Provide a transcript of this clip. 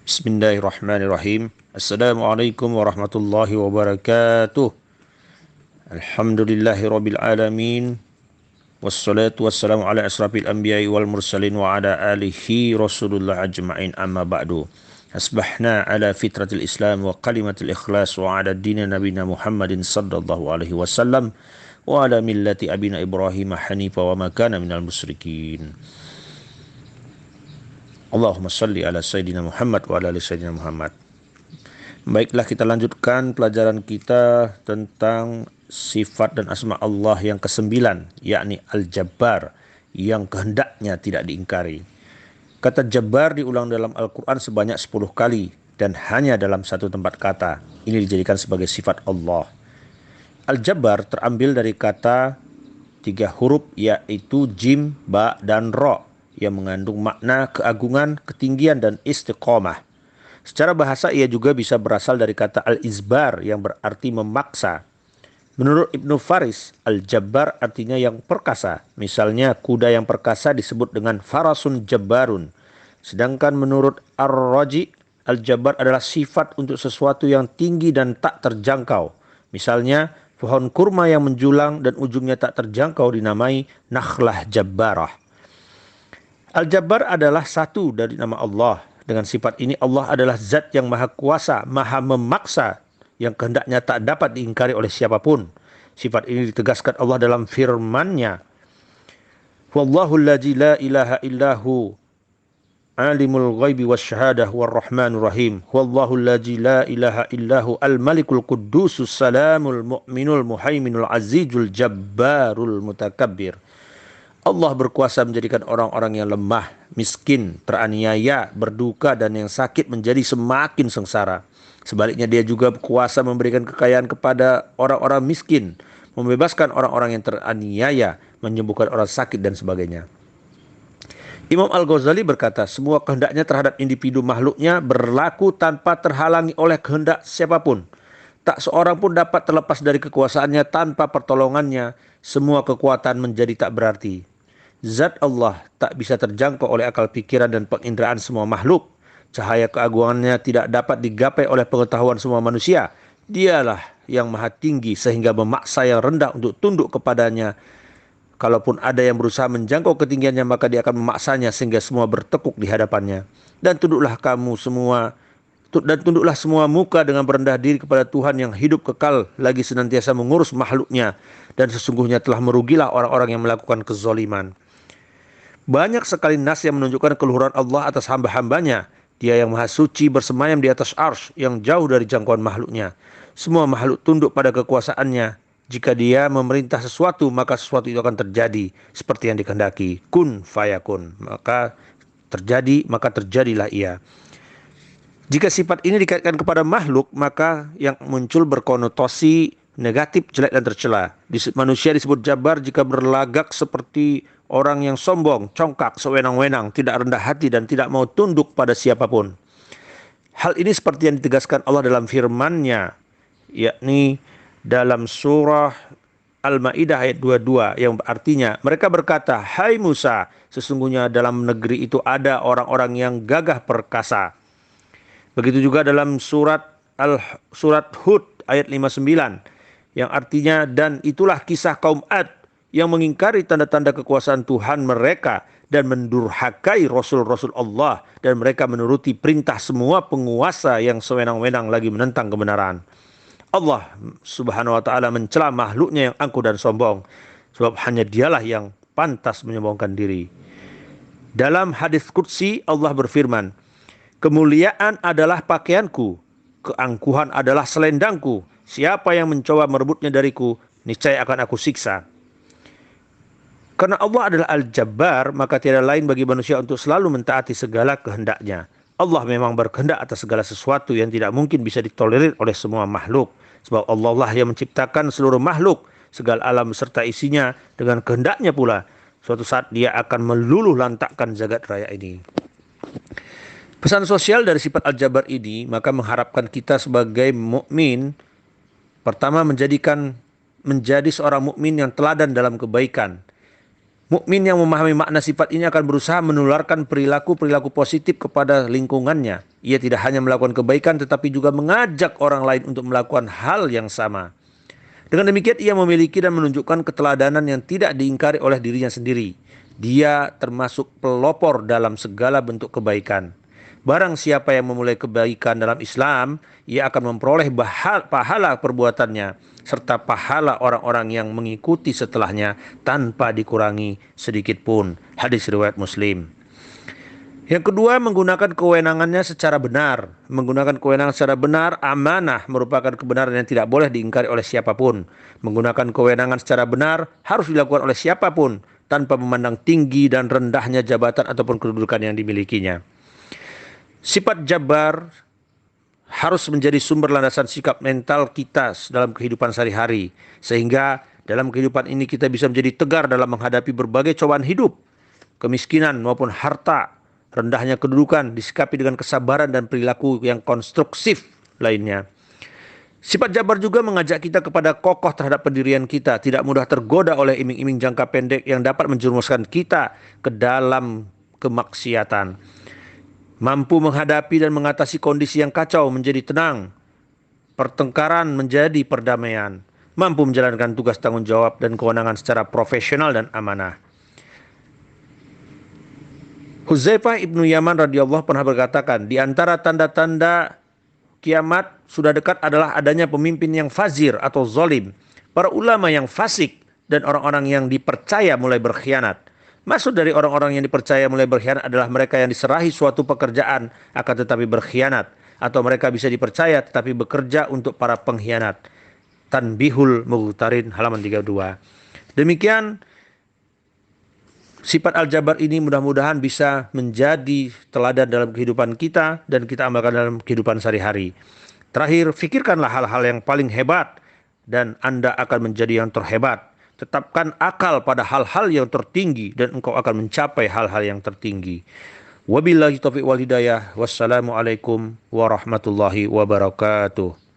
Bismillahirrahmanirrahim. Assalamualaikum warahmatullahi wabarakatuh. Alhamdulillahirabbil alamin. Wassalatu wassalamu ala asrafil anbiya'i wal mursalin wa ala alihi rasulullah ajma'in, amma ba'du. Asbahna ala fitratil islam wa kalimatil ikhlas wa ala dini nabina Muhammadin sallallahu alaihi wasallam wa ala millati abina Ibrahim hanifa wa ma kana minal musyrikin. Allahumma salli ala Sayyidina Muhammad wa ala ali Sayyidina Muhammad. Baiklah, kita lanjutkan pelajaran kita tentang sifat dan asma Allah yang kesembilan, yakni Al-Jabbar, yang kehendaknya tidak diingkari. Kata Jabbar diulang dalam Al-Quran sebanyak 10 kali dan hanya dalam satu tempat kata. Ini dijadikan sebagai sifat Allah. Al-Jabbar terambil dari kata 3 huruf, yaitu jim, ba, dan ro, yang mengandung makna keagungan, ketinggian, dan istiqomah. Secara bahasa ia juga bisa berasal dari kata al-izbar yang berarti memaksa. Menurut Ibnu Faris, al-jabbar artinya yang perkasa. Misalnya kuda yang perkasa disebut dengan farasun jabbarun. Sedangkan menurut Ar-Raji, al-jabbar adalah sifat untuk sesuatu yang tinggi dan tak terjangkau. Misalnya pohon kurma yang menjulang dan ujungnya tak terjangkau dinamai nakhlah jabbarah. Al-Jabbar adalah satu dari nama Allah. Dengan sifat ini Allah adalah zat yang maha kuasa, maha memaksa, yang kehendaknya tak dapat diingkari oleh siapapun. Sifat ini ditegaskan Allah dalam firman-Nya. Wallahu allazi la ilaha illahu alimul ghaibi wasyahadah warrahmanur rahim. Wallahu allazi la ilaha illahu al-malikul quddusus salamul mu'minul muhaiminul azizul jabbarul mutakabbir. Allah berkuasa menjadikan orang-orang yang lemah, miskin, teraniaya, berduka, dan yang sakit menjadi semakin sengsara. Sebaliknya dia juga berkuasa memberikan kekayaan kepada orang-orang miskin, membebaskan orang-orang yang teraniaya, menyembuhkan orang sakit, dan sebagainya. Imam Al-Ghazali berkata, semua kehendaknya terhadap individu makhluknya berlaku tanpa terhalangi oleh kehendak siapapun. Tak seorang pun dapat terlepas dari kekuasaannya tanpa pertolongannya. Semua kekuatan menjadi tak berarti. Zat Allah tak bisa terjangkau oleh akal pikiran dan penginderaan semua makhluk. Cahaya keagungannya tidak dapat digapai oleh pengetahuan semua manusia. Dialah yang maha tinggi sehingga memaksa yang rendah untuk tunduk kepadanya. Kalaupun ada yang berusaha menjangkau ketinggiannya, maka dia akan memaksanya sehingga semua bertekuk di hadapannya. Dan tunduklah semua muka dengan berendah diri kepada Tuhan yang hidup kekal lagi senantiasa mengurus makhluknya. Dan sesungguhnya telah merugilah orang-orang yang melakukan kezaliman. Banyak sekali nas yang menunjukkan keluhuran Allah atas hamba-hambanya. Dia yang maha suci bersemayam di atas arsy yang jauh dari jangkauan makhluknya. Semua makhluk tunduk pada kekuasaannya. Jika dia memerintah sesuatu, maka sesuatu itu akan terjadi seperti yang dikehendaki. Kun fayakun. Maka terjadilah ia. Jika sifat ini dikaitkan kepada makhluk, maka yang muncul berkonotasi negatif, jelek, dan tercela. Manusia disebut Jabbar jika berlagak seperti orang yang sombong, congkak, sewenang-wenang, tidak rendah hati, dan tidak mau tunduk pada siapapun. Hal ini seperti yang ditegaskan Allah dalam firman-Nya, yakni dalam surah Al-Ma'idah ayat 22, yang artinya, mereka berkata, hai Musa, sesungguhnya dalam negeri itu ada orang-orang yang gagah perkasa. Begitu juga dalam surat Hud ayat 59, yang artinya, dan itulah kisah kaum Ad yang mengingkari tanda-tanda kekuasaan Tuhan mereka dan mendurhakai Rasul-Rasul Allah, dan mereka menuruti perintah semua penguasa yang sewenang-wenang lagi menentang kebenaran. Allah subhanahu wa ta'ala mencela makhluknya yang angkuh dan sombong, sebab hanya dialah yang pantas menyombongkan diri. Dalam hadis qudsi Allah berfirman, kemuliaan adalah pakaianku, keangkuhan adalah selendangku. Siapa yang mencoba merebutnya dariku, niscaya akan aku siksa. Karena Allah adalah Al-Jabbar, maka tiada lain bagi manusia untuk selalu mentaati segala kehendaknya. Allah memang berkehendak atas segala sesuatu yang tidak mungkin bisa ditolerir oleh semua makhluk. Sebab Allah lah yang menciptakan seluruh makhluk, segala alam serta isinya, dengan kehendaknya pula. Suatu saat dia akan meluluh lantakkan jagat raya ini. Pesan sosial dari sifat Al-Jabbar ini maka mengharapkan kita sebagai mukmin, pertama menjadi seorang mukmin yang teladan dalam kebaikan. Mukmin yang memahami makna sifat ini akan berusaha menularkan perilaku-perilaku positif kepada lingkungannya. Ia tidak hanya melakukan kebaikan tetapi juga mengajak orang lain untuk melakukan hal yang sama. Dengan demikian ia memiliki dan menunjukkan keteladanan yang tidak diingkari oleh dirinya sendiri. Dia termasuk pelopor dalam segala bentuk kebaikan. Barang siapa yang memulai kebaikan dalam Islam, ia akan memperoleh pahala perbuatannya serta pahala orang-orang yang mengikuti setelahnya tanpa dikurangi sedikit pun. Hadis riwayat Muslim. Yang kedua, menggunakan kewenangannya secara benar. Menggunakan kewenangan secara benar, amanah merupakan kebenaran yang tidak boleh diingkari oleh siapapun. Menggunakan kewenangan secara benar harus dilakukan oleh siapapun tanpa memandang tinggi dan rendahnya jabatan ataupun kedudukan yang dimilikinya. Sifat jabar harus menjadi sumber landasan sikap mental kita dalam kehidupan sehari-hari. Sehingga dalam kehidupan ini kita bisa menjadi tegar dalam menghadapi berbagai cobaan hidup, kemiskinan maupun harta. Rendahnya kedudukan disikapi dengan kesabaran dan perilaku yang konstruktif lainnya. Sifat jabar juga mengajak kita kepada kokoh terhadap pendirian kita, tidak mudah tergoda oleh iming-iming jangka pendek yang dapat menjerumuskan kita ke dalam kemaksiatan. Mampu menghadapi dan mengatasi kondisi yang kacau menjadi tenang, pertengkaran menjadi perdamaian, mampu menjalankan tugas tanggung jawab dan kewenangan secara profesional dan amanah. Hudzaifah ibnu Yaman radhiyallahu pernah berkatakan, di antara tanda-tanda kiamat sudah dekat adalah adanya pemimpin yang fazir atau zalim, para ulama yang fasik, dan orang-orang yang dipercaya mulai berkhianat. Maksud dari orang-orang yang dipercaya mulai berkhianat adalah mereka yang diserahi suatu pekerjaan akan tetapi berkhianat, atau mereka bisa dipercaya tetapi bekerja untuk para pengkhianat. Tanbihul Mughtarin halaman 32. Demikian sifat al-jabar ini mudah-mudahan bisa menjadi teladan dalam kehidupan kita dan kita amalkan dalam kehidupan sehari-hari. Terakhir, fikirkanlah hal-hal yang paling hebat dan Anda akan menjadi yang terhebat. Tetapkan akal pada hal-hal yang tertinggi dan engkau akan mencapai hal-hal yang tertinggi. Wabillahi taufiq wal hidayah. Wassalamualaikum warahmatullahi wabarakatuh.